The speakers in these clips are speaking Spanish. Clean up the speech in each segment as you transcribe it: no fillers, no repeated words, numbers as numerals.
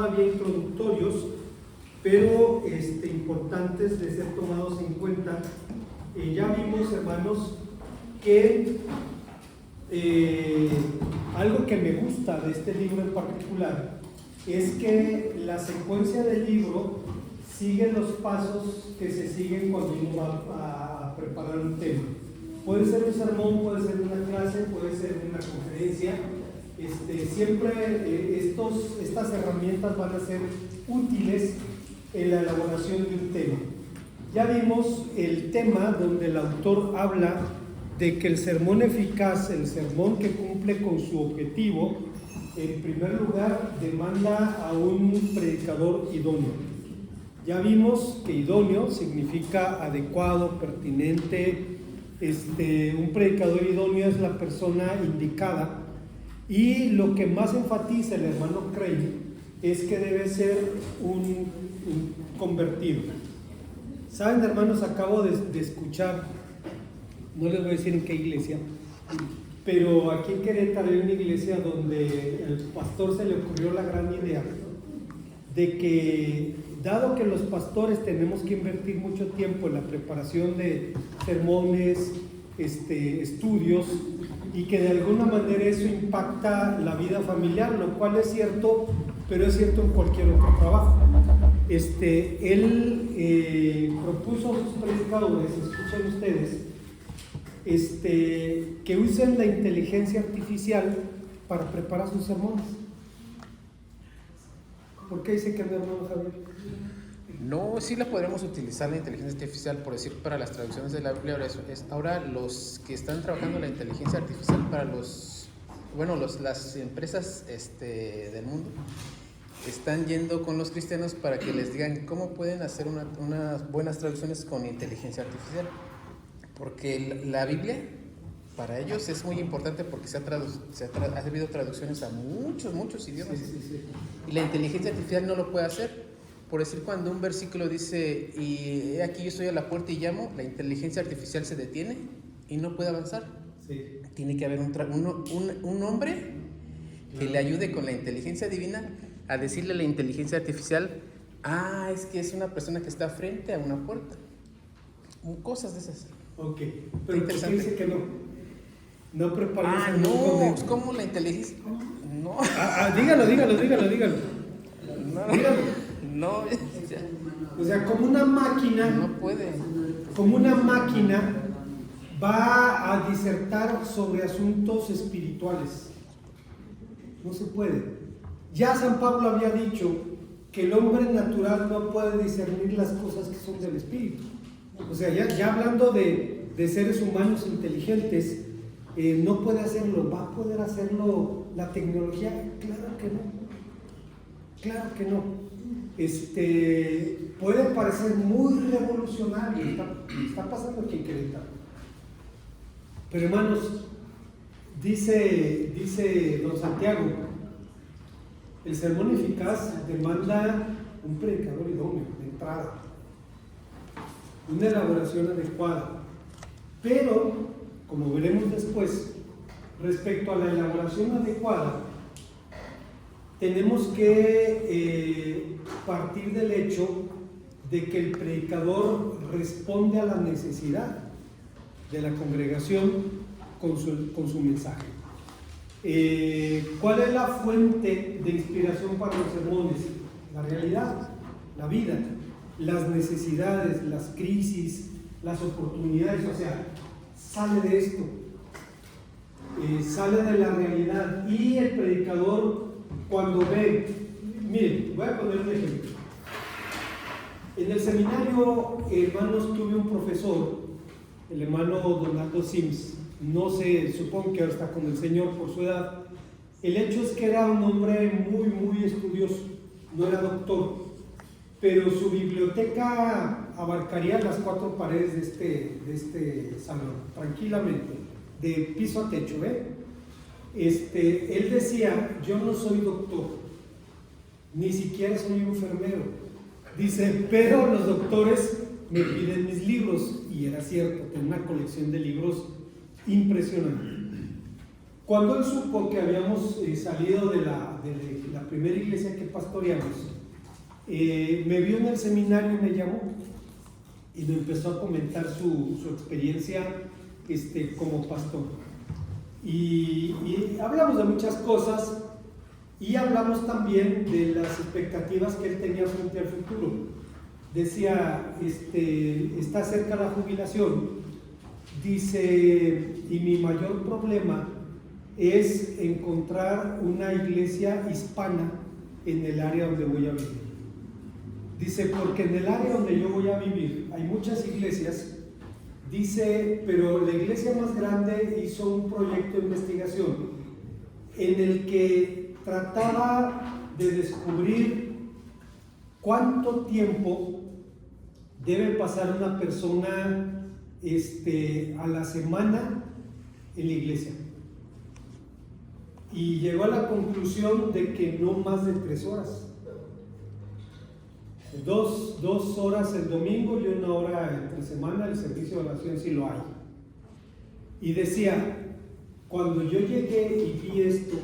Todavía introductorios, pero importantes de ser tomados en cuenta. Ya vimos, hermanos, que algo que me gusta de este libro en particular es que la secuencia del libro sigue los pasos que se siguen cuando uno va a preparar un tema. Puede ser un sermón, puede ser una clase, puede ser una conferencia. Siempre estas herramientas van a ser útiles en la elaboración de un tema. Ya vimos el tema donde el autor habla de que el sermón eficaz, el sermón que cumple con su objetivo, en primer lugar demanda a un predicador idóneo. Ya vimos que idóneo significa adecuado, pertinente. Un predicador idóneo es la persona indicada. Y lo que más enfatiza el hermano Craig es que debe ser un convertido. Saben, hermanos, acabo de escuchar, no les voy a decir en qué iglesia, pero aquí en Querétaro hay una iglesia donde el pastor se le ocurrió la gran idea de que, dado que los pastores tenemos que invertir mucho tiempo en la preparación de sermones, estudios, y que de alguna manera eso impacta la vida familiar, lo cual es cierto, pero es cierto en cualquier otro trabajo. Él propuso a sus predicadores, escuchen ustedes, que usen la inteligencia artificial para preparar sus sermones. ¿Por qué dice que no, hermano Javier? No, sí la podremos utilizar la inteligencia artificial, por decir, para las traducciones de la Biblia. Ahora los que están trabajando la inteligencia artificial para las empresas del mundo están yendo con los cristianos para que les digan cómo pueden hacer unas buenas traducciones con inteligencia artificial, porque la Biblia para ellos es muy importante, porque ha habido traducciones a muchos idiomas. Sí. Y la inteligencia artificial no lo puede hacer. Por decir, cuando un versículo dice, y aquí yo estoy a la puerta y llamo, la inteligencia artificial se detiene y no puede avanzar. Sí. Tiene que haber un hombre que le ayude con la inteligencia divina a decirle a la inteligencia artificial, es que es una persona que está frente a una puerta. Cosas de esas. Ok, pero ¿por qué dice que no? No preparas no, ¿cómo la inteligencia? No. Dígalo. No, o sea, como una máquina, no puede. Como una máquina va a disertar sobre asuntos espirituales. No se puede. Ya San Pablo había dicho que el hombre natural no puede discernir las cosas que son del espíritu. O sea, ya hablando de seres humanos inteligentes, no puede hacerlo. ¿Va a poder hacerlo la tecnología? Claro que no. Puede parecer muy revolucionario, está pasando aquí en Querétaro. Pero hermanos, dice don Santiago, el sermón eficaz demanda un predicador idóneo de entrada, una elaboración adecuada. Pero, como veremos después, respecto a la elaboración adecuada, tenemos que partir del hecho de que el predicador responde a la necesidad de la congregación con su mensaje. ¿Cuál es la fuente de inspiración para los sermones? La realidad, la vida, las necesidades, las crisis, las oportunidades. O sea, sale de esto, sale de la realidad, y el predicador, cuando ve, miren, voy a poner un ejemplo. En el seminario, hermanos, tuve un profesor, el hermano Donaldo Sims. No sé, supongo que ahora está con el Señor por su edad. El hecho es que era un hombre muy estudioso, no era doctor, pero su biblioteca abarcaría las 4 paredes de este salón, tranquilamente, de piso a techo, Él decía, yo no soy doctor, ni siquiera soy enfermero. Dice, pero los doctores me piden mis libros, y era cierto, tenía una colección de libros impresionante. Cuando él supo que habíamos salido de la de la primera iglesia que pastoreamos, me vio en el seminario y me llamó y me empezó a comentar su experiencia como pastor. Y hablamos de muchas cosas y hablamos también de las expectativas que él tenía frente al futuro. Decía, está cerca la jubilación, dice, y mi mayor problema es encontrar una iglesia hispana en el área donde voy a vivir. Dice, porque en el área donde yo voy a vivir hay muchas iglesias, dice, pero la iglesia más grande hizo un proyecto de investigación en el que trataba de descubrir cuánto tiempo debe pasar una persona a la semana en la iglesia. Y llegó a la conclusión de que no más de 3 horas. 2 horas el domingo y 1 hora entre semana el servicio de oración si lo hay. Y decía, cuando yo llegué y vi esto,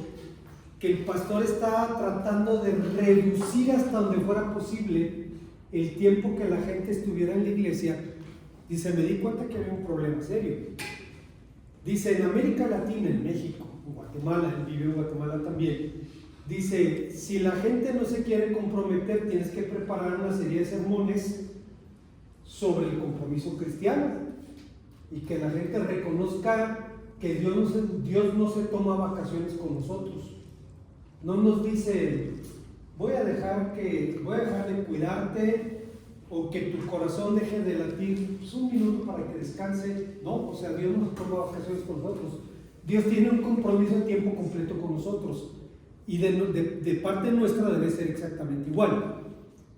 que el pastor estaba tratando de reducir hasta donde fuera posible el tiempo que la gente estuviera en la iglesia, dice, me di cuenta que había un problema serio. Dice, en América Latina, en México, en Guatemala, él vivió en Guatemala también, dice, si la gente no se quiere comprometer, tienes que preparar una serie de sermones sobre el compromiso cristiano y que la gente reconozca que Dios no se toma vacaciones con nosotros. No nos dice, voy a dejar de cuidarte o que tu corazón deje de latir un minuto para que descanse. No, o sea, Dios no toma vacaciones con nosotros. Dios tiene un compromiso de tiempo completo con nosotros. Y de parte nuestra debe ser exactamente igual.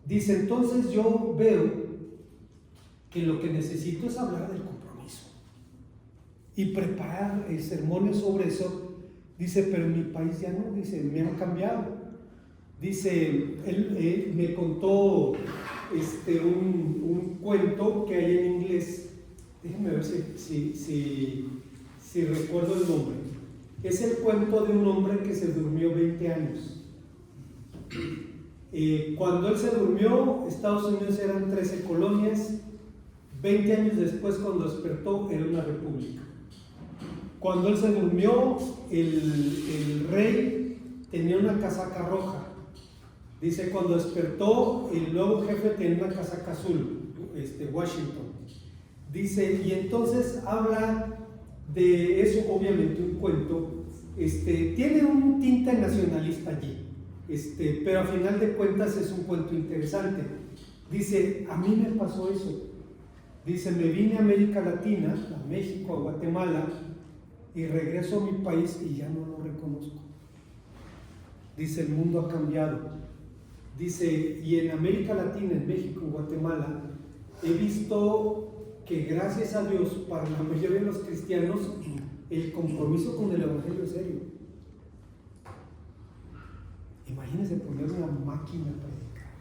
Dice, entonces yo veo que lo que necesito es hablar del compromiso y preparar sermones sobre eso. Dice, pero en mi país ya no, dice, me han cambiado. Dice, él me contó un cuento que hay en inglés. Déjenme ver si recuerdo el nombre. Es el cuento de un hombre que se durmió 20 años. Cuando él se durmió, Estados Unidos eran 13 colonias. 20 años después, cuando despertó, era una república. Cuando él se durmió, el rey tenía una casaca roja. Dice, cuando despertó, el nuevo jefe tenía una casaca azul, Washington. Dice, y entonces habla de eso, obviamente un cuento, tiene un tinte nacionalista allí, pero a final de cuentas es un cuento interesante. Dice, a mí me pasó eso. Dice, me vine a América Latina, a México, a Guatemala, y regreso a mi país y ya no lo reconozco. Dice, el mundo ha cambiado. Dice, y en América Latina, en México, en Guatemala, he visto que gracias a Dios, para la mayoría de los cristianos, el compromiso con el evangelio es serio. Imagínense poner una máquina a predicar,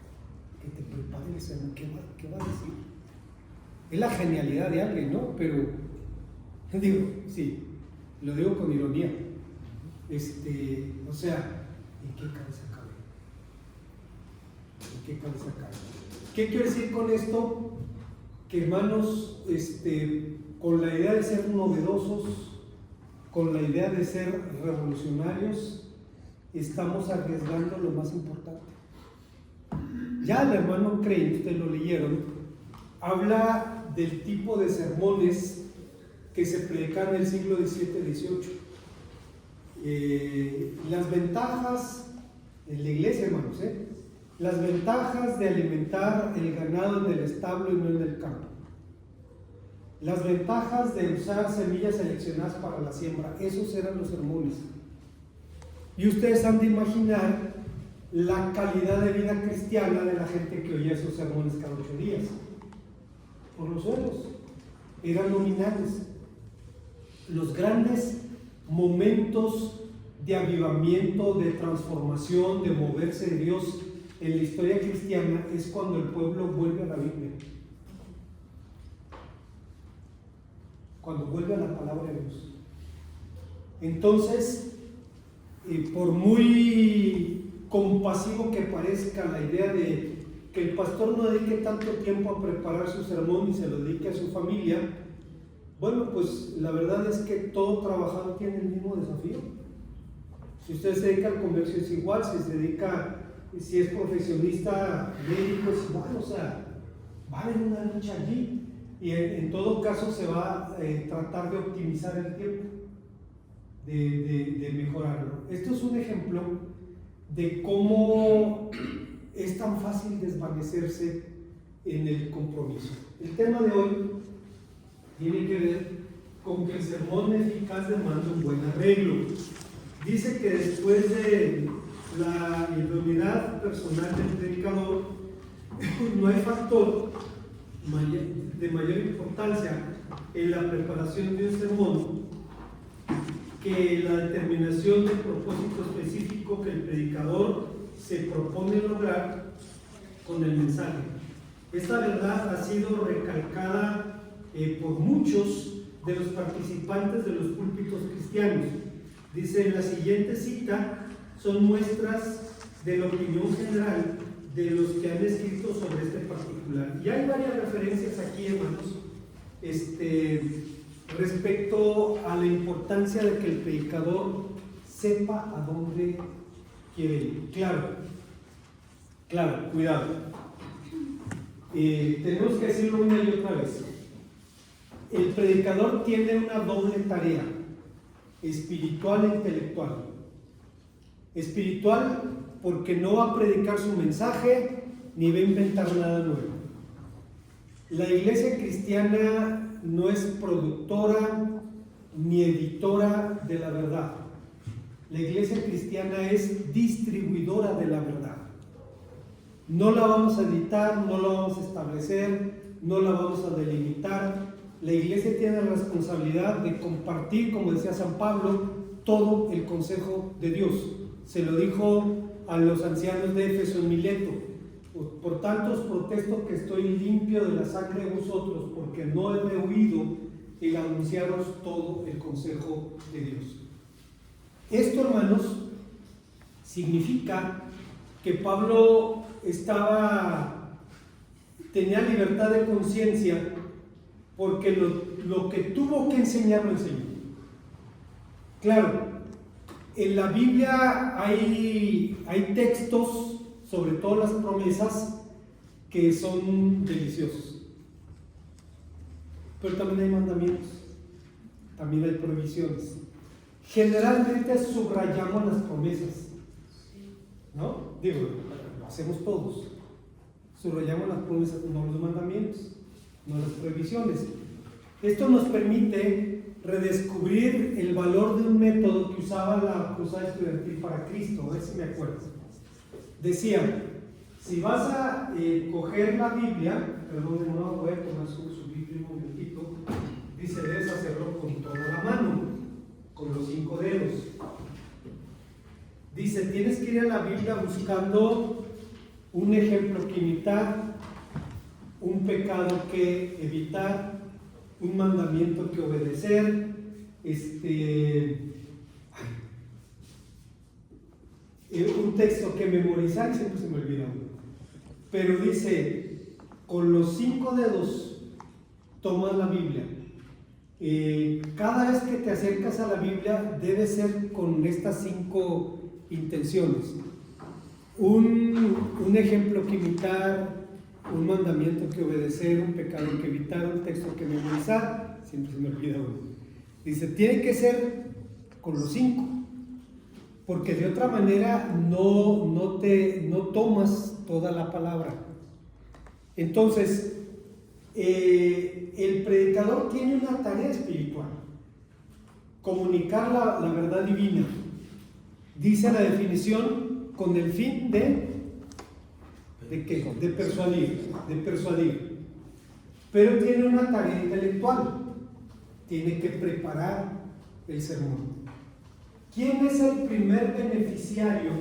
que te prepare el sermón. ¿Qué va a decir? Es la genialidad de alguien, ¿no? Pero, digo, sí, lo digo con ironía. O sea, ¿en qué cabeza cabe? ¿En qué cabeza cabe? ¿Qué quiero decir con esto? Que hermanos, con la idea de ser novedosos, con la idea de ser revolucionarios, estamos arriesgando lo más importante. Ya el hermano Crane, ustedes lo leyeron, habla del tipo de sermones que se predican en el siglo XVII-XVIII. Las ventajas en la iglesia, hermanos, las ventajas de alimentar el ganado en el establo y no en el campo. Las ventajas de usar semillas seleccionadas para la siembra. Esos eran los sermones. Y ustedes han de imaginar la calidad de vida cristiana de la gente que oía esos sermones cada 8 días. Por los suelos. Eran nominales. Los grandes momentos de avivamiento, de transformación, de moverse de Dios en la historia cristiana es cuando el pueblo vuelve a la Biblia, cuando vuelve a la palabra de Dios. Entonces, por muy compasivo que parezca la idea de que el pastor no dedique tanto tiempo a preparar su sermón y se lo dedique a su familia, bueno, pues la verdad es que todo trabajador tiene el mismo desafío. Si usted se dedica al comercio es igual, si es profesionista médico es igual, o sea, va a haber una lucha allí y en todo caso se va a tratar de optimizar el tiempo, de mejorarlo. Esto es un ejemplo de cómo es tan fácil desvanecerse en el compromiso. El tema de hoy tiene que ver con que el sermón eficaz demanda un buen arreglo. Dice que después de la idoneidad personal del predicador, no hay factor de mayor importancia en la preparación de un sermón que la determinación del propósito específico que el predicador se propone lograr con el mensaje. Esta verdad ha sido recalcada por muchos de los participantes de los púlpitos cristianos. Dice, la siguiente cita son muestras de la opinión general de los que han escrito sobre este particular. Y hay varias referencias aquí, hermanos, respecto a la importancia de que el predicador sepa a dónde quiere ir. Claro, cuidado. Tenemos que decirlo una y otra vez. El predicador tiene una doble tarea, espiritual e intelectual. Espiritual porque no va a predicar su mensaje ni va a inventar nada nuevo. La iglesia cristiana no es productora ni editora de la verdad. La iglesia cristiana es distribuidora de la verdad. No la vamos a editar, no la vamos a establecer, no la vamos a delimitar. La iglesia tiene la responsabilidad de compartir, como decía San Pablo, todo el consejo de Dios. Se lo dijo a los ancianos de Éfeso en Mileto: por tanto os protesto que estoy limpio de la sangre de vosotros, porque no he rehuido el anunciaros todo el consejo de Dios. Esto, hermanos, significa que Pablo tenía libertad de conciencia, porque lo que tuvo que enseñar lo enseñó. Claro, en la Biblia hay textos, sobre todo las promesas, que son deliciosos. Pero también hay mandamientos, también hay prohibiciones. Generalmente subrayamos las promesas, ¿no? Digo, lo hacemos todos. Subrayamos las promesas, no los mandamientos, no las prohibiciones. Esto nos permite redescubrir el valor de un método que usaba la Cruzada Estudiantil para Cristo. A ver si me acuerdo. Decía, si vas a coger la Biblia, perdón, no voy a tomar su Biblia un momentito, dice, debes hacerlo con toda la mano, con los 5 dedos. Dice, tienes que ir a la Biblia buscando un ejemplo que imitar, un pecado que evitar, un mandamiento que obedecer, un texto que memorizar, y siempre se me olvida uno. Pero dice, con los 5 dedos tomas la Biblia. Cada vez que te acercas a la Biblia debe ser con estas 5 intenciones: un ejemplo que imitar, un mandamiento que obedecer, un pecado que evitar, un texto que memorizar. Siempre se me olvida uno. Dice, tiene que ser con los 5, porque de otra manera no tomas toda la palabra. Entonces, el predicador tiene una tarea espiritual: comunicar la verdad divina. Dice la definición, con el fin ¿de qué? De persuadir. Pero tiene una tarea intelectual: tiene que preparar el sermón. ¿Quién es el primer beneficiario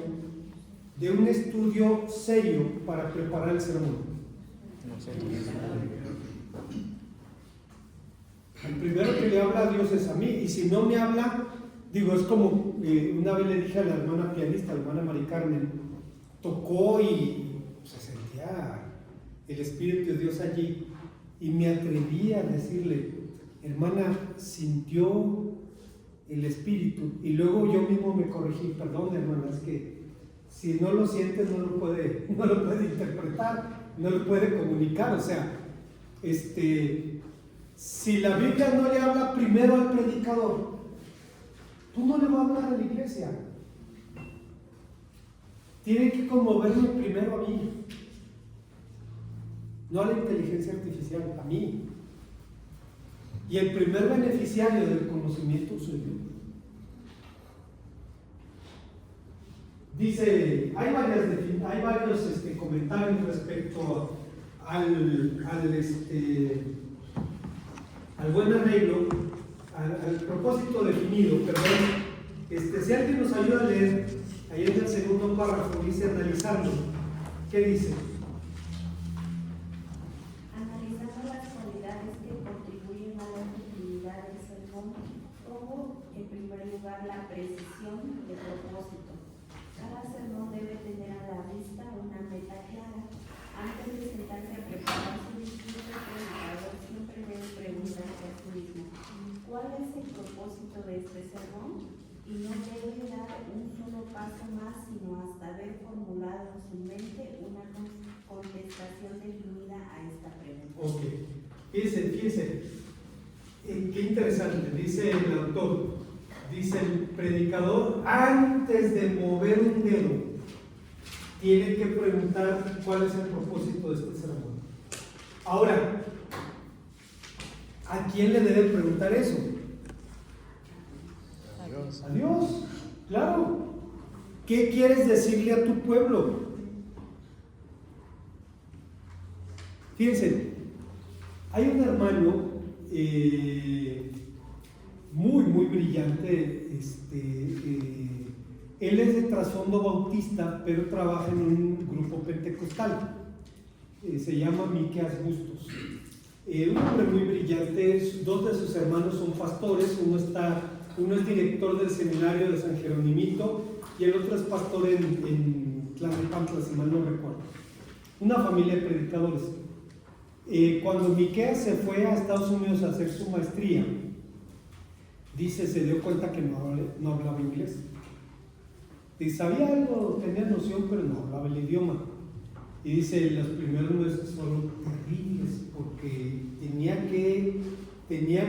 de un estudio serio para preparar el sermón? El primero que le habla a Dios es a mí, y si no me habla, es como una vez le dije a la hermana pianista, la hermana Mari Carmen, tocó y se sentía el Espíritu de Dios allí, y me atreví a decirle, hermana, sintió el Espíritu, y luego yo mismo me corregí, perdón hermana, es que si no lo sientes no lo puede interpretar, no lo puede comunicar. O sea, si la Biblia no le habla primero al predicador, tú no le vas a hablar a la iglesia. Tiene que conmoverme primero a mí, no a la inteligencia artificial, a mí. Y el primer beneficiario del conocimiento soy yo. Dice, hay varios comentarios respecto al buen arreglo, al propósito definido, perdón. Si alguien nos ayuda a leer, ahí en el segundo párrafo dice analizando. ¿Qué dice? Analizando las cualidades que contribuyen a la efectividad del sermón, como en primer lugar la precisión de propósito. Cada sermón debe tener a la vista una meta clara. Antes de sentarse a preparar su discurso, el predicador siempre debe preguntarse a sí mismo: ¿cuál es el propósito de este sermón? Y no debe dar un solo paso más, sino hasta haber formulado en su mente una contestación definida a esta pregunta. Ok, fíjense, qué interesante, dice el autor, dice el predicador, antes de mover un dedo, tiene que preguntar cuál es el propósito de este sermón. Ahora, ¿a quién le debe preguntar eso? A Dios, claro. ¿Qué quieres decirle a tu pueblo? Fíjense, hay un hermano muy brillante, él es de trasfondo bautista, pero trabaja en un grupo pentecostal, se llama Miqueas Bustos. Un hombre muy brillante, dos de sus hermanos son pastores, uno es director del seminario de San Jeronimito y el otro es pastor en Tlalnepantla, si mal no recuerdo. Una familia de predicadores. Cuando Miqueas se fue a Estados Unidos a hacer su maestría, dice, se dio cuenta que no hablaba inglés. Y sabía algo, tenía noción, pero no hablaba el idioma. Y dice, los primeros meses fueron terribles porque tenía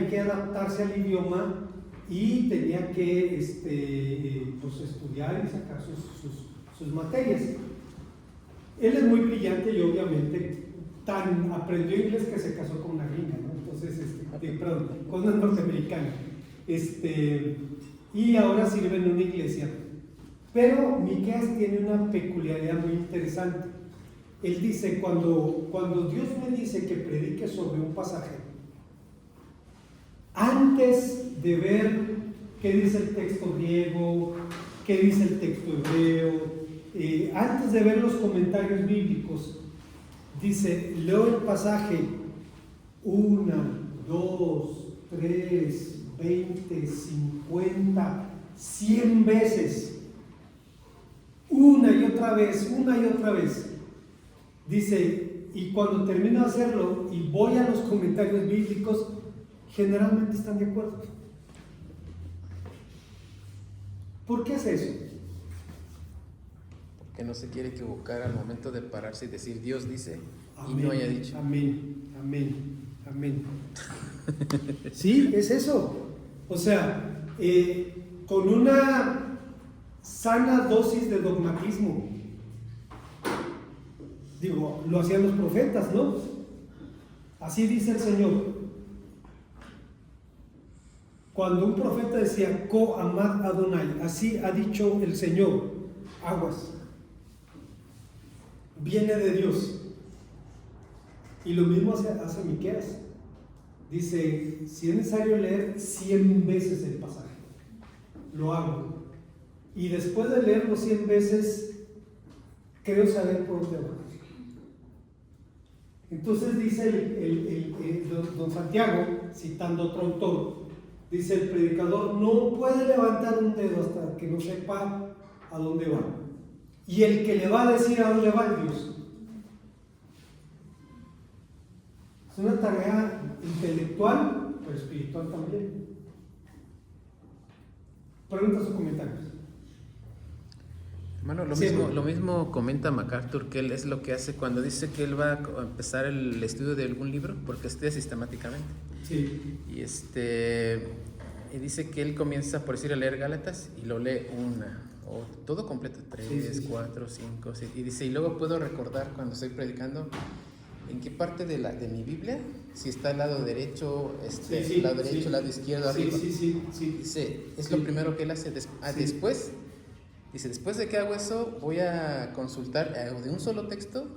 que adaptarse al idioma y tenía que estudiar y sacar sus materias. Él es muy brillante y obviamente aprendió inglés que se casó con una gringa, ¿no? Entonces, con una norteamericana. Y ahora sirve en una iglesia. Pero Miqueas tiene una peculiaridad muy interesante. Él dice, cuando Dios me dice que predique sobre un pasaje, antes de ver qué dice el texto griego, qué dice el texto hebreo, antes de ver los comentarios bíblicos, dice, leo el pasaje 1, 2, 3, 20, 50, 100 veces, una y otra vez. Dice, y cuando termino de hacerlo y voy a los comentarios bíblicos, generalmente están de acuerdo. ¿Por qué hace eso? Porque no se quiere equivocar al momento de pararse y decir Dios dice, amén, y no haya dicho. Amén. Sí, es eso. O sea, con una sana dosis de dogmatismo. Digo, lo hacían los profetas, ¿no? Así dice el Señor. Cuando un profeta decía, Ko amad Adonai, así ha dicho el Señor, aguas. Viene de Dios. Y lo mismo hace Miqueas. Dice, si es necesario leer 100 veces el pasaje, lo hago. Y después de leerlo 100 veces, creo saber por dónde va. Entonces dice don Santiago, citando otro autor, dice, el predicador no puede levantar un dedo hasta que no sepa a dónde va. y el que le va a decir a dónde va el Dios. Es una tarea intelectual, pero espiritual también. Preguntas o comentarios. Hermano, Sí, lo mismo comenta MacArthur, que él es lo que hace cuando dice que él va a empezar el estudio de algún libro, porque estudia sistemáticamente. Sí. Y y dice que él comienza, por decir, a leer Gálatas y lo lee una, o todo completo, 3, 4, 5, 6, y dice, y luego puedo recordar cuando estoy predicando en qué parte de mi Biblia, si está al lado derecho, lado derecho, lado izquierdo, arriba. Sí. Dice, es lo primero que él hace. Después, dice, después de que hago eso, voy a consultar de un solo texto,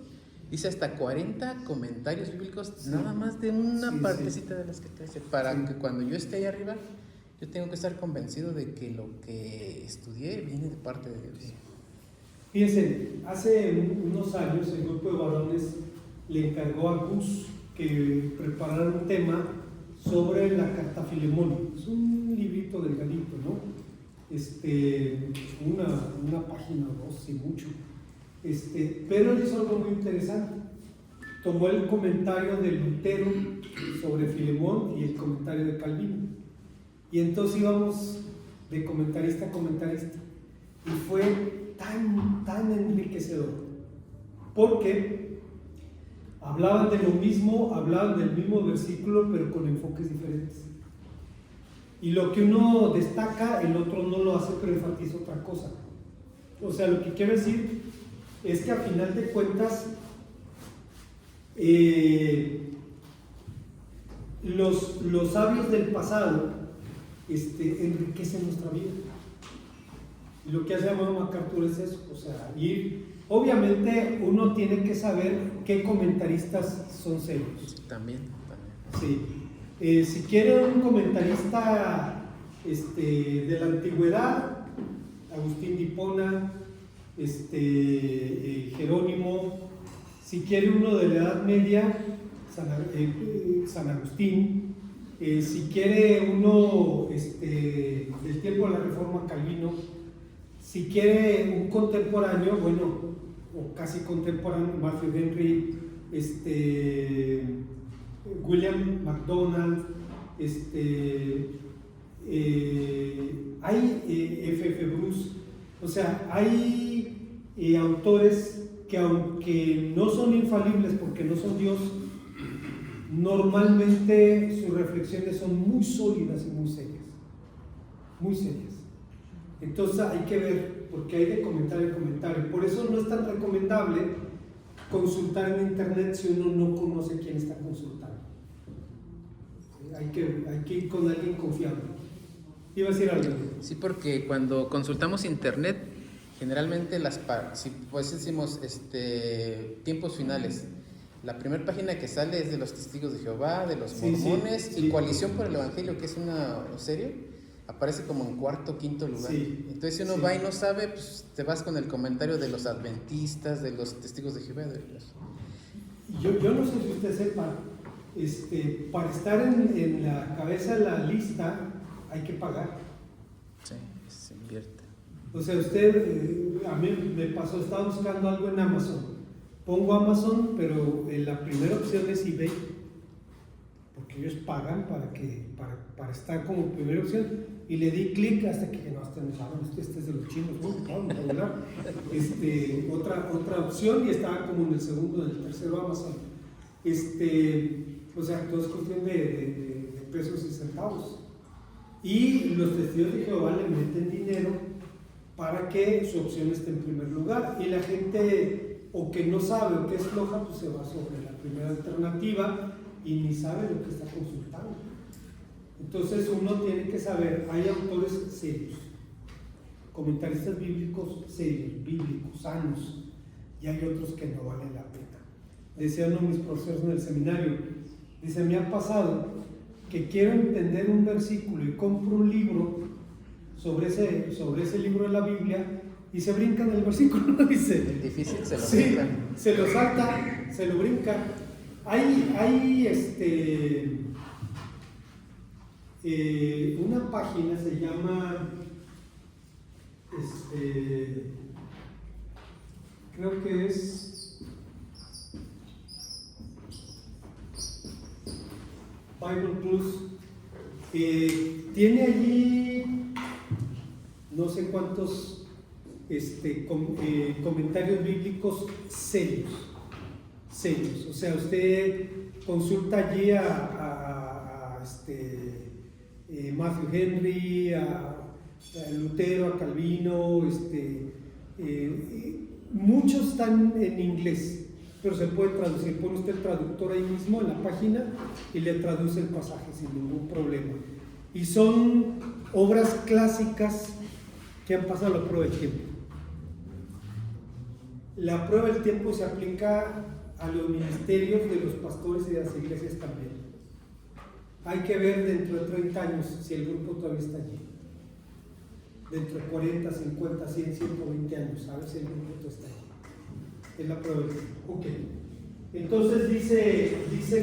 dice hasta 40 comentarios bíblicos, nada más de una partecita de las que te dice, para que cuando yo esté ahí arriba, yo tengo que estar convencido de que lo que estudié viene de parte de Dios. Fíjense, hace unos años el grupo de varones le encargó a Gus que preparara un tema sobre la carta a Filemón. Es un librito delgadito, ¿no? Una página o dos, si mucho. Pero él hizo algo muy interesante. Tomó el comentario de Lutero sobre Filemón y el comentario de Calvino. Y entonces íbamos de comentarista a comentarista. Y fue tan enriquecedor. Porque hablaban de lo mismo, hablaban del mismo versículo, pero con enfoques diferentes. Y lo que uno destaca, el otro no lo hace, pero enfatiza otra cosa. O sea, lo que quiero decir es que a final de cuentas, los sabios del pasado enriquecen nuestra vida. Y lo que hace hermano MacArthur es eso, o sea, obviamente uno tiene que saber qué comentaristas son serios. También. Sí. Si quiere un comentarista de la antigüedad, Agustín de Hipona, Jerónimo. Si quiere uno de la Edad Media, San Agustín. Si quiere uno del tiempo de la Reforma, Calvino. Si quiere un contemporáneo, bueno, o casi contemporáneo, Matthew Henry, William MacDonald, hay F.F. Bruce, o sea, hay autores que aunque no son infalibles porque no son Dios, normalmente sus reflexiones son muy sólidas y muy serias, muy serias. Entonces hay que ver, porque hay de comentario en comentario. Por eso no es tan recomendable consultar en internet si uno no conoce quién está consultando. Hay que ir con alguien confiable. ¿Iba a decir algo? Sí, porque cuando consultamos internet, generalmente si pues decimos tiempos finales, la primera página que sale es de los Testigos de Jehová, de los Mormones y Coalición por el Evangelio, que es una serie, aparece como en cuarto o quinto lugar. Sí, entonces si uno va y no sabe, pues te vas con el comentario de los adventistas, de los Testigos de Jehová. Yo no sé si usted sepa, para estar en la cabeza de la lista hay que pagar. Sí, se invierte. O sea, usted, a mí me pasó, estaba buscando algo en Amazon. Pongo Amazon, pero la primera opción es eBay, porque ellos pagan para estar como primera opción, y le di clic hasta que no, este es de los chinos, otra opción, y estaba como en el segundo, en el tercero Amazon. O sea, todo es cuestión de pesos y centavos. Y los Testigos de Jehová le meten dinero para que su opción esté en primer lugar, y la gente o que no sabe o que es floja, pues se va sobre la primera alternativa y ni sabe lo que está consultando. Entonces uno tiene que saber, hay autores serios, comentaristas bíblicos serios, bíblicos, sanos, y hay otros que no valen la pena. Decía uno de mis profesores en el seminario, dice, me ha pasado que quiero entender un versículo y compro un libro sobre ese libro de la Biblia y se brincan el versículo, dice. Es difícil, se lo brincan. Se lo salta, se lo brinca. Hay una página, se llama creo que es Bible Plus. Tiene allí no sé cuántos comentarios bíblicos serios. O sea, usted consulta allí a Matthew Henry, a Lutero, a Calvino, muchos están en inglés, pero se puede traducir. Pone usted el traductor ahí mismo en la página y le traduce el pasaje sin ningún problema. Y son obras clásicas que han pasado la prueba del tiempo. La prueba del tiempo se aplica a los ministerios de los pastores y de las iglesias también. Hay que ver dentro de 30 años si el grupo todavía está allí. Dentro de 40, 50, 100, 120 años, a ver si el grupo todavía está allí. Es la prueba del tiempo. Ok. Entonces dice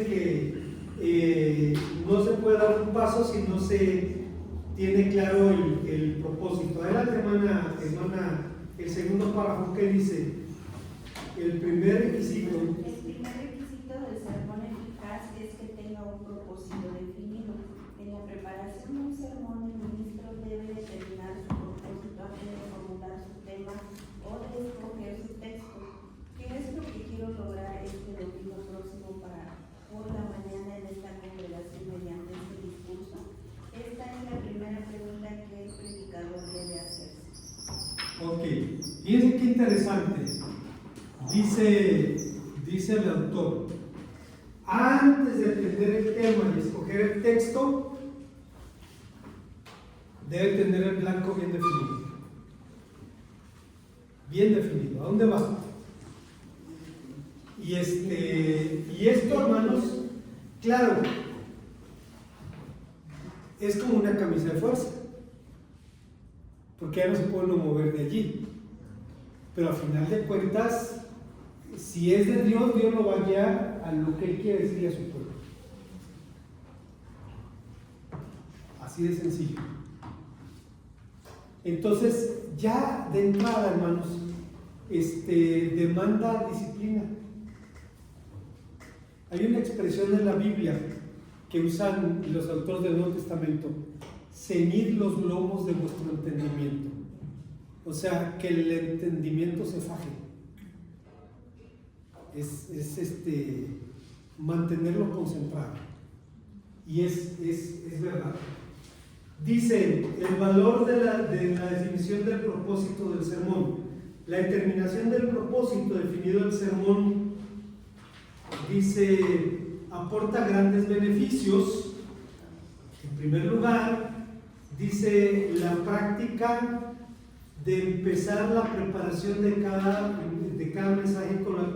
que no se puede dar un paso si no se tiene claro el propósito. Adelante, hermana, el segundo párrafo que dice, el primer requisito. El primer requisito del sermón eficaz es que tenga un propósito definido. En la preparación de un sermón, el ministro debe determinar su propósito antes de formular su tema o de escoger su texto. ¿Qué es lo que quiero lograr este domingo próximo por la mañana en esta congregación mediante este discurso? Esta es la primera pregunta que el predicador debe hacerse. Ok, fíjense qué interesante. Dice el autor, antes de entender el tema y escoger el texto, debe tener el blanco bien definido. Bien definido. ¿A dónde va? Y esto, hermanos, claro, es como una camisa de fuerza, porque ya no se puede mover de allí. Pero al final de cuentas, si es de Dios, Dios lo va a guiar a lo que Él quiere decirle a su pueblo. Así de sencillo. Entonces, ya de entrada, hermanos, demanda disciplina. Hay una expresión en la Biblia que usan los autores del Nuevo Testamento: ceñid los lomos de vuestro entendimiento. O sea, que el entendimiento se faje. Es mantenerlo concentrado. Y es verdad. Dice el valor de la definición del propósito del sermón. La determinación del propósito definido del sermón, dice, aporta grandes beneficios. En primer lugar, dice la práctica de empezar la preparación de cada mensaje con la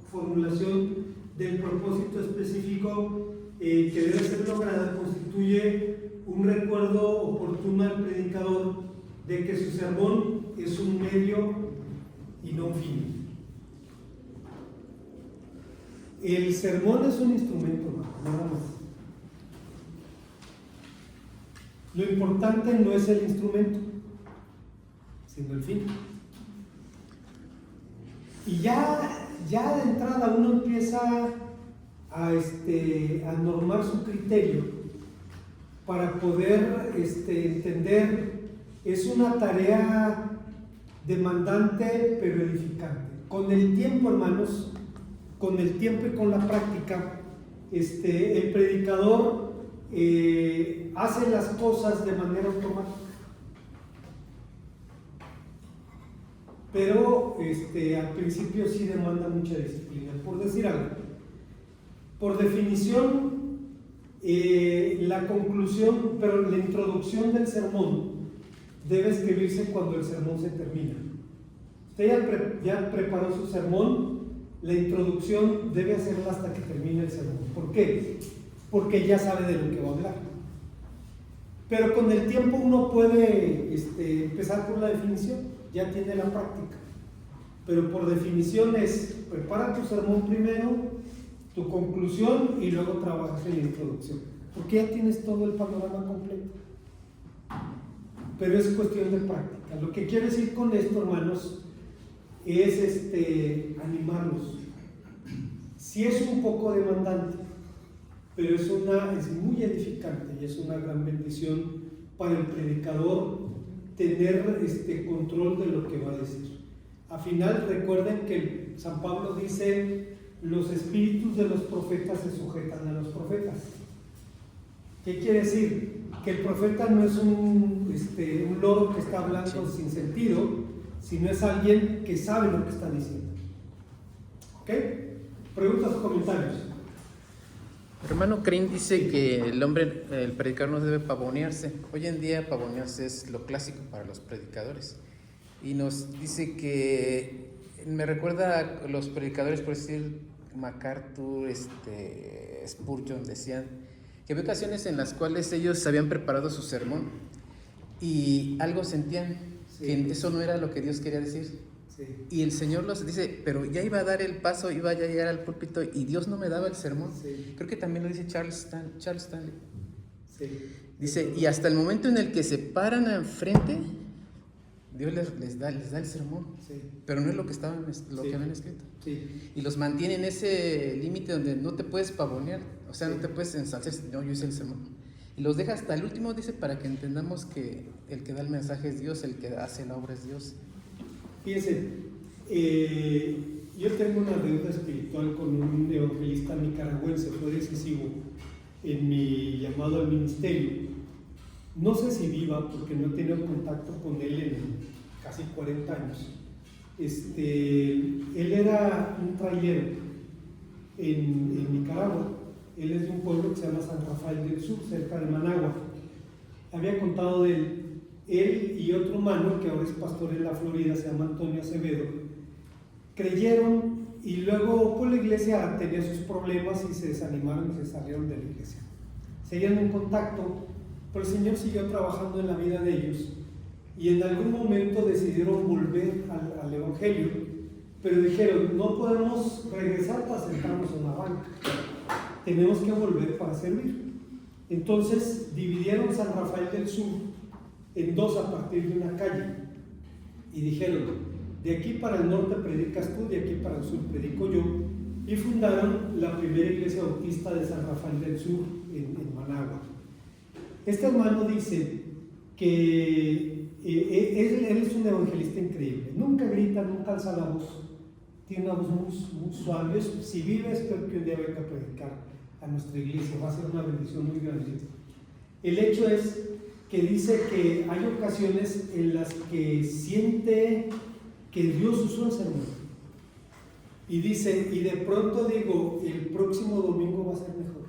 formulación del propósito específico que debe ser lograda, constituye un recuerdo oportuno al predicador de que su sermón es un medio y no un fin. El sermón es un instrumento, nada más. Lo importante no es el instrumento, sino el fin. Y ya de entrada uno empieza a normar su criterio para poder entender. Es una tarea demandante pero edificante. Con el tiempo, hermanos, con el tiempo y con la práctica, el predicador hace las cosas de manera automática. Pero al principio sí demanda mucha disciplina. Por decir algo, por definición, la conclusión, pero la introducción del sermón debe escribirse cuando el sermón se termina. Usted ya preparó su sermón, la introducción debe hacerla hasta que termine el sermón. ¿Por qué? Porque ya sabe de lo que va a hablar. Pero con el tiempo uno puede empezar por la definición, ya tiene la práctica. Pero por definición es, prepara tu sermón primero, tu conclusión y luego trabajas en la introducción. Porque ya tienes todo el panorama completo. Pero es cuestión de práctica. Lo que quiero decir con esto, hermanos, es animarlos. Sí es un poco demandante, pero es muy edificante y es una gran bendición para el predicador tener control de lo que va a decir. Al final recuerden que San Pablo dice: los espíritus de los profetas se sujetan a los profetas. ¿Qué quiere decir? Que el profeta no es un loro que está hablando sin sentido, sino es alguien que sabe lo que está diciendo. ¿Ok? ¿Preguntas o comentarios? Hermano Crin dice que el predicador no debe pavonearse. Hoy en día pavonearse es lo clásico para los predicadores. Y nos dice que, me recuerda a los predicadores, por decir, MacArthur, Spurgeon, decían que había ocasiones en las cuales ellos habían preparado su sermón y algo sentían, que eso no era lo que Dios quería decir. Sí. Y el Señor los dice, pero ya iba a dar el paso, iba ya a llegar al púlpito y Dios no me daba el sermón. Sí. Creo que también lo dice Charles Stanley. Sí. Dice, y hasta el momento en el que se paran enfrente, Dios les da el sermón. Sí. Pero no es lo que que habían escrito. Sí. Y los mantiene en ese límite donde no te puedes pavonear, o sea, no te puedes ensalzar, no, yo hice el sermón. Y los deja hasta el último, dice, para que entendamos que el que da el mensaje es Dios, el que hace la obra es Dios. Fíjense, yo tengo una deuda espiritual con un evangelista nicaragüense, fue decisivo en mi llamado al ministerio. No sé si viva, porque no he tenido contacto con él en casi 40 años. Él era un trailero en Nicaragua. Él es de un pueblo que se llama San Rafael del Sur, cerca de Managua. Había contado de él. Él y otro hermano, que ahora es pastor en la Florida, se llama Antonio Acevedo, creyeron y luego por la iglesia tenía sus problemas y se desanimaron y se salieron de la iglesia. Seguían en contacto, pero el Señor siguió trabajando en la vida de ellos y en algún momento decidieron volver al Evangelio, pero dijeron: no podemos regresar para sentarnos en una banca, tenemos que volver para servir. Entonces dividieron San Rafael del Sur en dos a partir de una calle y dijeron: de aquí para el norte predicas tú, de aquí para el sur predico yo, y fundaron la primera iglesia bautista de San Rafael del Sur en Managua. Este hermano dice que él es un evangelista increíble, nunca grita, nunca alza la voz, tiene una voz muy suave. Si vive, espero que un día venga a predicar a nuestra iglesia, va a ser una bendición muy grande. El hecho es que dice que hay ocasiones en las que siente que Dios usó el sermón. Y dice, y de pronto digo, el próximo domingo va a ser mejor.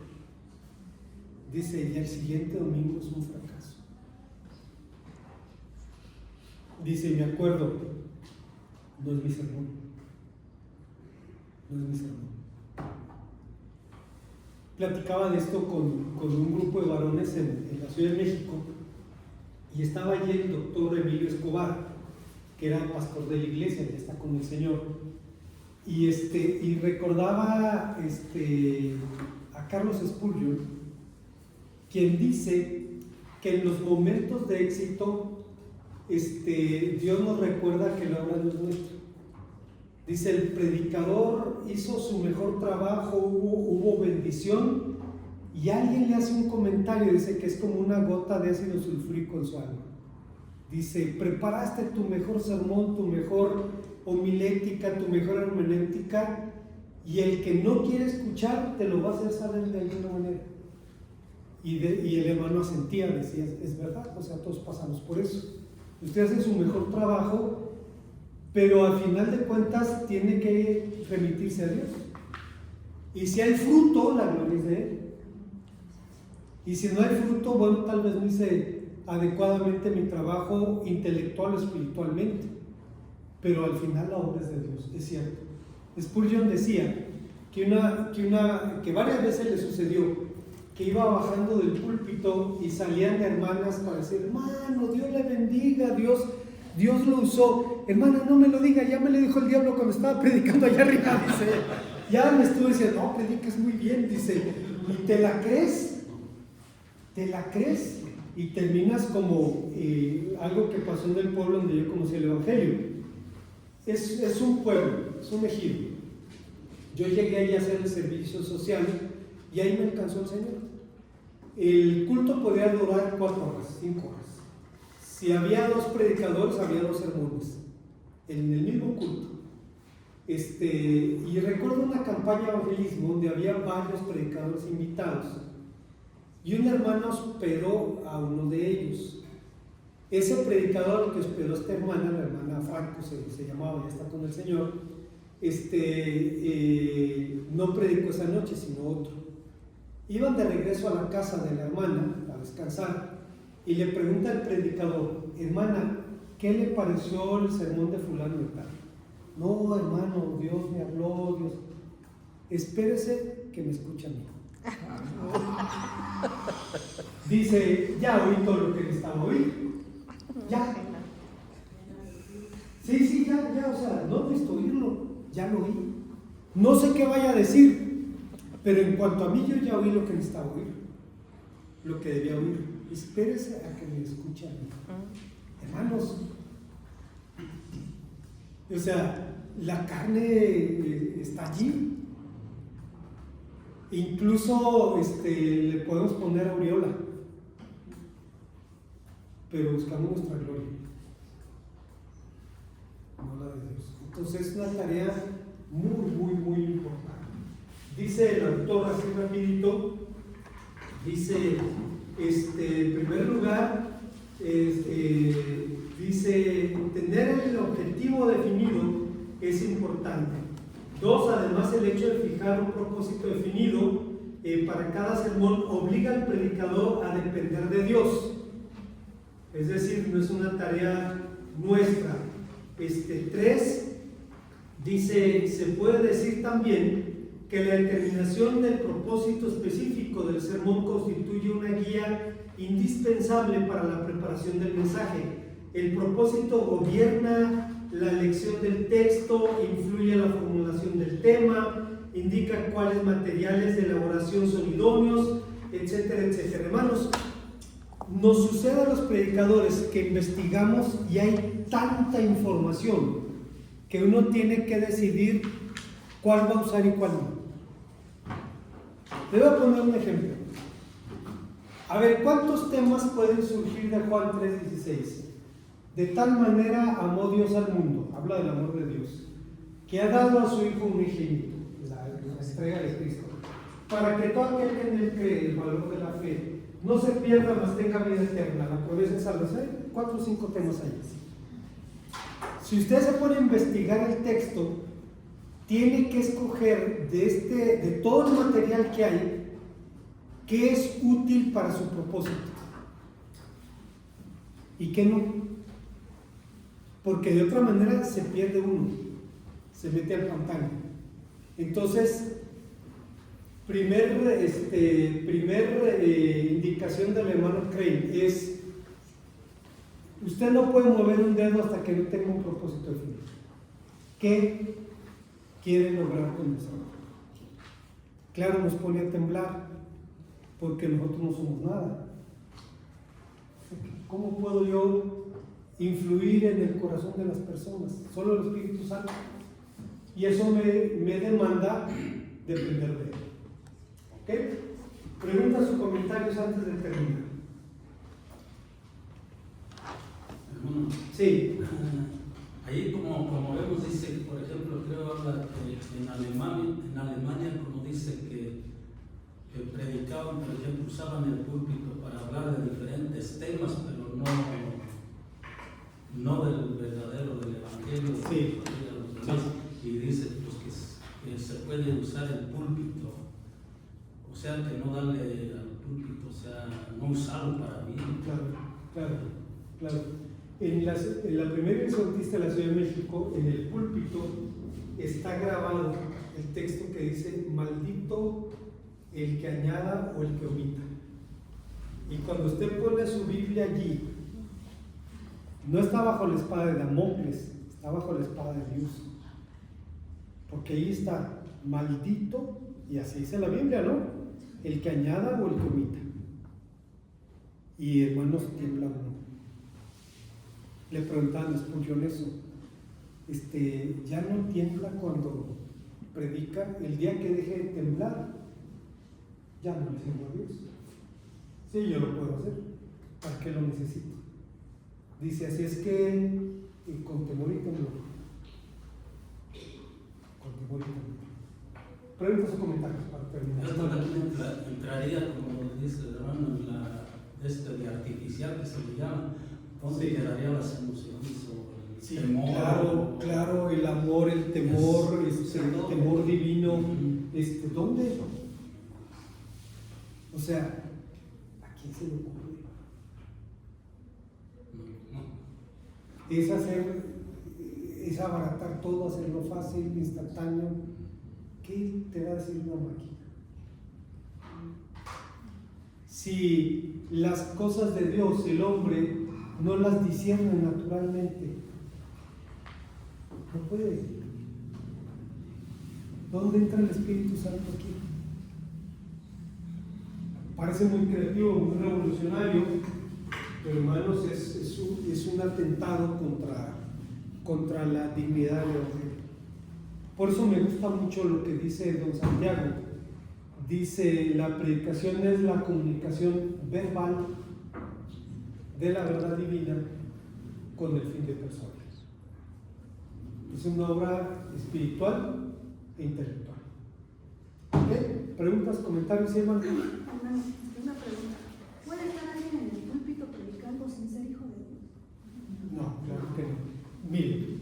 Dice, y el siguiente domingo es un fracaso. Dice, me acuerdo, no es mi sermón. No es mi sermón. Platicaba de esto con un grupo de varones en la Ciudad de México. Y estaba allí el doctor Emilio Escobar, que era pastor de la iglesia, ya está con el Señor. Y recordaba a Carlos Spurgeon, quien dice que en los momentos de éxito, Dios nos recuerda que la obra no es nuestra. Dice, el predicador hizo su mejor trabajo, hubo bendición, y alguien le hace un comentario, dice que es como una gota de ácido sulfúrico en su alma. Dice, preparaste tu mejor sermón, tu mejor homilética, tu mejor hermenéutica, y el que no quiere escuchar te lo va a hacer saber de alguna manera. Y el hermano asentía, decía, es verdad, o sea, todos pasamos por eso. Usted hace su mejor trabajo, pero al final de cuentas tiene que remitirse a Dios. Y si hay fruto, la gloria es de Él. Y si no hay fruto, bueno, tal vez no hice adecuadamente mi trabajo intelectual o espiritualmente, pero al final la obra es de Dios, es cierto. Spurgeon decía que varias veces le sucedió que iba bajando del púlpito y salían hermanas para decir, hermano, Dios le bendiga, Dios lo usó. Hermana, no me lo diga, ya me lo dijo el diablo cuando estaba predicando allá arriba, dice. Ya me estuve diciendo, no, predicas muy bien, dice, ¿y te la crees? ¿Te la crees? Y terminas como algo que pasó en el pueblo donde yo conocí el Evangelio. es un pueblo, es un ejido. Yo llegué ahí a hacer el servicio social y ahí me alcanzó el Señor. El culto podía durar 4 horas, 5 horas. Si había 2 predicadores, había 2 sermones en el mismo culto. Y recuerdo una campaña de evangelismo donde había varios predicadores invitados y un hermano hospedó a uno de ellos. Ese predicador que hospedó a esta hermana, la hermana Franco se llamaba, ya está con el Señor, no predicó esa noche, sino otro. Iban de regreso a la casa de la hermana a descansar y le pregunta al predicador: hermana, ¿qué le pareció el sermón de fulano y tal? No, hermano, Dios me habló, Dios. Espérese que me escuche a mí. Dice: ya oí todo lo que necesitaba oír. Ya. Sí, ya, o sea, no necesito oírlo, ya lo oí. No sé qué vaya a decir, pero en cuanto a mí, yo ya oí lo que necesitaba oír, lo que debía oír. Espérese a que me escuche a mí. Hermanos, o sea, la carne está allí. Incluso le podemos poner aureola, pero buscamos nuestra gloria, no la de Dios. Entonces es una tarea muy importante. Dice el autor así rapidito, dice, en primer lugar, dice, tener el objetivo definido es importante. 2, además, el hecho de fijar un propósito definido para cada sermón obliga al predicador a depender de Dios. Es decir, no es una tarea nuestra. 3, dice, se puede decir también que la determinación del propósito específico del sermón constituye una guía indispensable para la preparación del mensaje. El propósito gobierna la elección del texto, influye en la formulación del tema, indica cuáles materiales de elaboración son idóneos, etcétera, etcétera. Hermanos, nos sucede a los predicadores que investigamos y hay tanta información que uno tiene que decidir cuál va a usar y cuál no. Le voy a poner un ejemplo. A ver, ¿cuántos temas pueden surgir de Juan 3:16? De tal manera amó Dios al mundo, habla del amor de Dios, que ha dado a su Hijo unigénito, la entrega de Cristo, para que todo aquel que en él cree, el valor de la fe, no se pierda, mas tenga vida eterna. La promesa es salvación. 4 o 5 temas ahí. Si usted se pone a investigar el texto, tiene que escoger de todo el material que hay, qué es útil para su propósito y qué no. Porque de otra manera se pierde uno, se mete al pantano. Entonces, primer indicación del hermano Crane es: usted no puede mover un dedo hasta que no tenga un propósito definido. ¿Qué quiere lograr con eso? Claro, nos pone a temblar porque nosotros no somos nada. ¿Cómo puedo yo influir en el corazón de las personas? Solo el Espíritu Santo. Y eso me demanda depender de él. ¿Ok? Preguntas o comentarios antes de terminar. Sí. Ahí como vemos, dice, por ejemplo, creo habla que en Alemania como dice que predicaban, por ejemplo, usaban el púlpito para hablar de diferentes temas, pero no del verdadero, del evangelio, sí. De los demás. Sí. Y dice pues que se puede usar el púlpito, o sea, que no darle al púlpito, o sea, no usarlo para mí. Claro. En la primera iglesia bautista de la Ciudad de México, en el púlpito está grabado el texto que dice: maldito el que añada o el que omita. Y cuando usted pone su Biblia allí, no está bajo la espada de Damocles, está bajo la espada de Dios. Porque ahí está: maldito, y así dice la Biblia, ¿no? El que añada o el que omita. Y hermanos, tiembla uno. Le preguntaban a Spurgeon eso: ya no tiembla cuando predica. El día que deje de temblar, ya no le sirvo a Dios. Sí, yo lo puedo hacer. ¿Para qué lo necesito? Dice, así es que con temor y temblor. Con temor y temblor. Preguntas o comentarios para terminar. Yo también entraría, como dice el hermano, en la de artificial que se le llama, ¿dónde quedarían las emociones o el temor? Claro, el amor, el temor, el temor divino, ¿dónde? O sea, ¿a quién se le ocurre? Es abaratar todo, hacerlo fácil, instantáneo. ¿Qué te va a decir una máquina? Si las cosas de Dios, el hombre, no las discierne naturalmente, no puede. ¿Dónde entra el Espíritu Santo aquí? Parece muy creativo, muy revolucionario, pero hermanos, es un atentado contra la dignidad del hombre. Por eso me gusta mucho lo que dice don Santiago. Dice, la predicación es la comunicación verbal de la verdad divina con el fin de persuadir. Es una obra espiritual e intelectual. ¿Okay? ¿Preguntas, comentarios, hermano? Hermano, una pregunta. ¿Puede estar alguien en el púlpito predicando sin ser hijo de Dios? No, claro que no. Mire,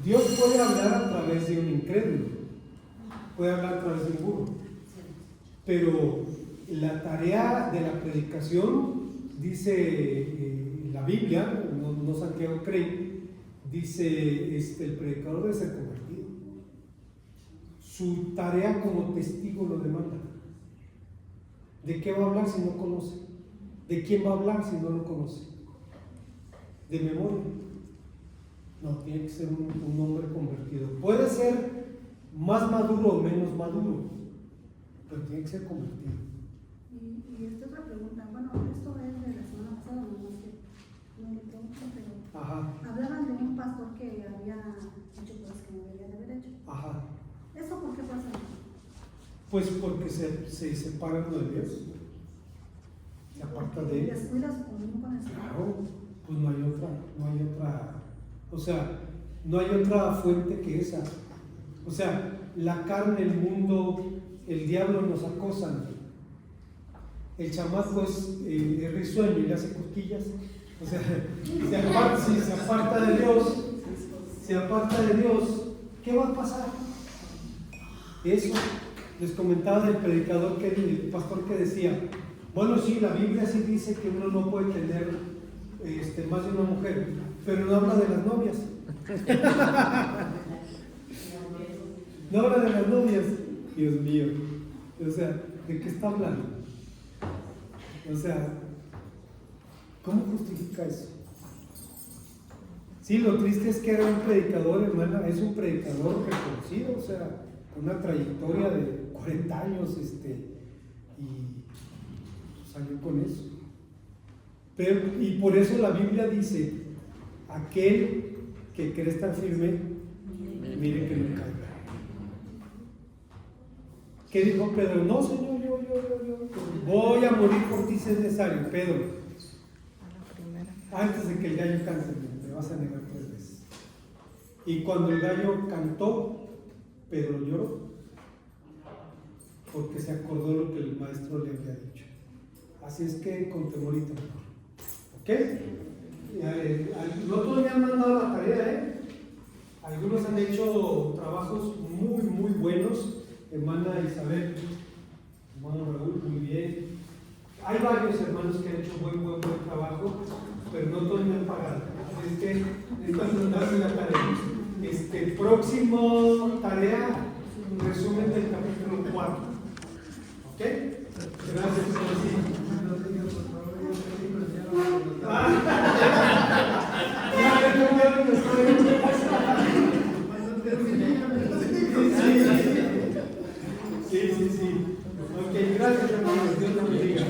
Dios puede hablar a través de un incrédulo, puede hablar a través de un burro, pero la tarea de la predicación, dice la Biblia, no Santiago cree, dice el predicador debe ser convertido. Su tarea como testigo lo demanda. ¿De qué va a hablar si no conoce? ¿De quién va a hablar si no lo conoce? De memoria. No, tiene que ser un hombre convertido. Puede ser más maduro o menos maduro, pero tiene que ser convertido. Y esta otra pregunta, bueno, esto es de la semana pasada, no más que no le pregunto, pero Ajá, hablaban de un pastor que había hecho cosas que no debería de haber hecho. ajá. ¿Eso por qué pasa? Pues porque se separa uno de Dios, se aparta de él. Descuida su comunión con el Señor. Claro, pues no hay otra, o sea, no hay otra fuente que esa. O sea, la carne, el mundo, el diablo nos acosan. El chamaco es risueño y le hace cosquillas. O sea, si se aparta de Dios, ¿qué va a pasar? Eso, les comentaba del predicador, el pastor que decía, bueno, sí, la Biblia sí dice que uno no puede tener más de una mujer, pero no habla de las novias. No habla de las novias. Dios mío. O sea, ¿de qué está hablando? O sea, ¿cómo justifica eso? Sí, lo triste es que era un predicador, hermana, es un predicador reconocido, o sea, con una trayectoria de 40 años, y salió con eso. Pero, y por eso la Biblia dice, aquel que quiere estar firme, mire que no caiga. ¿Qué dijo Pedro? No, Señor, yo voy a morir por ti si es necesario. Pedro, antes de que el gallo cante, te vas a negar 3 veces. Y cuando el gallo cantó, Pedro lloró, porque se acordó lo que el maestro le había dicho. Así es que con temor y temor. ¿Ok? No todos me han mandado la tarea, ¿eh? Algunos han hecho trabajos muy, muy buenos. Hermana Isabel, hermano Raúl, muy bien. Hay varios hermanos que han hecho buen trabajo, pero no todos me han pagado. Así es que necesitan darse la tarea. Próximo tarea, resumen del capítulo 4. ¿Ok? Gracias, Sí. Ok, gracias, hermanos. Dios los bendiga.